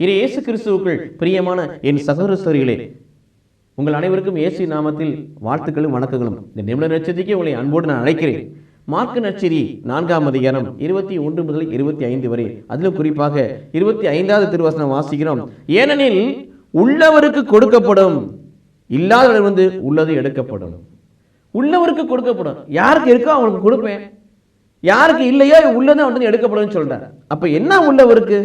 இயேசு கிறிஸ்துவுக்குள் பிரியமான என் சகோதரர்களே, உங்கள் அனைவருக்கும் இயேசு நாமத்தில் வாழ்த்துக்களும் வணக்கங்களும். இந்த நிமிட நட்சத்திரத்தை உங்களை அன்போடு நான் அழைக்கிறேன். மார்க்கு நற்செய்தி 4ஆம் அதிகாரம் 21 முதல் 25 வரை, அதிலும் குறிப்பாக 25வது திருவசனம் வாசிக்கிறோம். ஏனெனில் உள்ளவருக்கு கொடுக்கப்படும், இல்லாதவரிடமிருந்து உள்ளது எடுக்கப்படும். உள்ளவருக்கு கொடுக்கப்படும், யாருக்கு இருக்கோ அவங்களுக்கு கொடுப்பேன், யாருக்கு இல்லையோ உள்ளதை வந்து எடுக்கப்படும் சொல்றார். அப்ப என்ன உள்ளவருக்கு?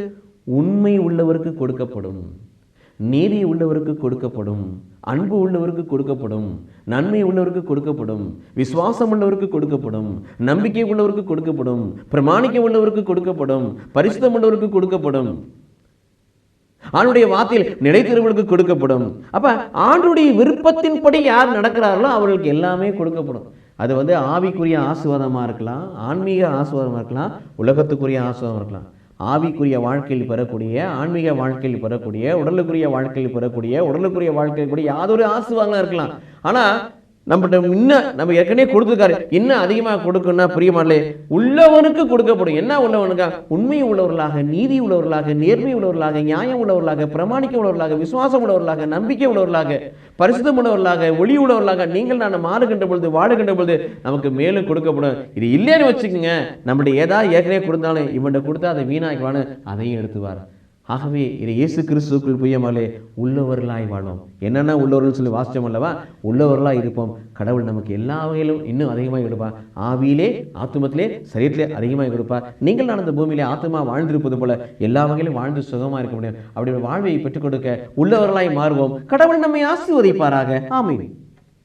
உண்மை உள்ளவருக்கு கொடுக்கப்படும், நீதி உள்ளவருக்கு கொடுக்கப்படும், அன்பு உள்ளவருக்கு கொடுக்கப்படும், நன்மை உள்ளவருக்கு கொடுக்கப்படும், விசுவாசம் உள்ளவருக்கு கொடுக்கப்படும், நம்பிக்கை உள்ளவருக்கு கொடுக்கப்படும், பிரமாணிக்கம் உள்ளவருக்கு கொடுக்கப்படும், பரிசுத்தம் உள்ளவருக்கு கொடுக்கப்படும், ஆண்டுடைய வார்த்தையில் நிலைத்திருவர்களுக்கு கொடுக்கப்படும். அப்ப ஆண்டுடைய விருப்பத்தின்படி யார் நடக்கிறார்களோ அவர்களுக்கு எல்லாமே கொடுக்கப்படும். அது வந்து ஆவிக்குரிய ஆசீர்வாதமா இருக்கலாம், ஆன்மீக ஆசீர்வாதமா இருக்கலாம், உலகத்துக்குரிய ஆசீர்வாதமா இருக்கலாம். ஆவிக்குரிய வாழ்க்கையில் பெறக்கூடிய, ஆன்மீக வாழ்க்கையில் பெறக்கூடிய, உடலுக்குரிய வாழ்க்கையில் பெறக்கூடிய, உடலுக்குரிய வாழ்க்கையில் கூட யாதொரு ஆசீர்வாதம் இருக்கலாம். ஆனா நம்மகிட்ட இன்னும் நம்ம ஏற்கனவே கொடுத்துருக்காரு, இன்னும் அதிகமாக கொடுக்கணும்னா பிரியமானே உள்ளவனுக்கு கொடுக்கப்படும். என்ன உள்ளவனுக்கா? உண்மை உள்ளவர்களாக, நீதி உள்ளவர்களாக, நேர்மை உள்ளவர்களாக, நியாயம் உள்ளவர்களாக, பிரமாணிக்க உள்ளவர்களாக, விசுவாசம் உள்ளவர்களாக, நம்பிக்கை உள்ளவர்களாக, பரிசுத்தம் உள்ளவர்களாக, ஒளி உள்ளவர்களாக நீங்கள் நான் மாறுகின்ற பொழுது, வாழுகின்ற பொழுது நமக்கு மேலும் கொடுக்கப்படும். இது இல்லைன்னு வச்சுக்கோங்க, நம்முடைய ஏதாவது ஏற்கனவே கொடுத்தாலும் இவன்கிட்ட கொடுத்தா அதை வீணாக்குவான்னு அதையும் எடுத்துவார். ஆகவே இது இயேசு கிறிஸ்துவுக்குள் புரியமாலே உள்ளவர்களாய் வாழும். என்னென்ன உள்ளவர்கள் சொல்லி வாசிச்சோம் அல்லவா? உள்ளவர்களாக இருப்போம். கடவுள் நமக்கு எல்லா வகையிலும் இன்னும் அதிகமாக கொடுப்பார். ஆவியிலே, ஆத்துமத்திலே, சரீரத்திலே அதிகமாக கொடுப்பார். நீங்கள் நான் அந்த பூமியிலே ஆத்மா வாழ்ந்திருப்பது போல எல்லா வகையிலும் வாழ்ந்து சுகமாக இருக்க முடியும். அப்படி வாழ்வை பெற்றுக் கொடுக்க உள்ளவர்களாய் மாறுவோம். கடவுள் நம்மை ஆசீர்வதிப்பாராக. ஆமென்.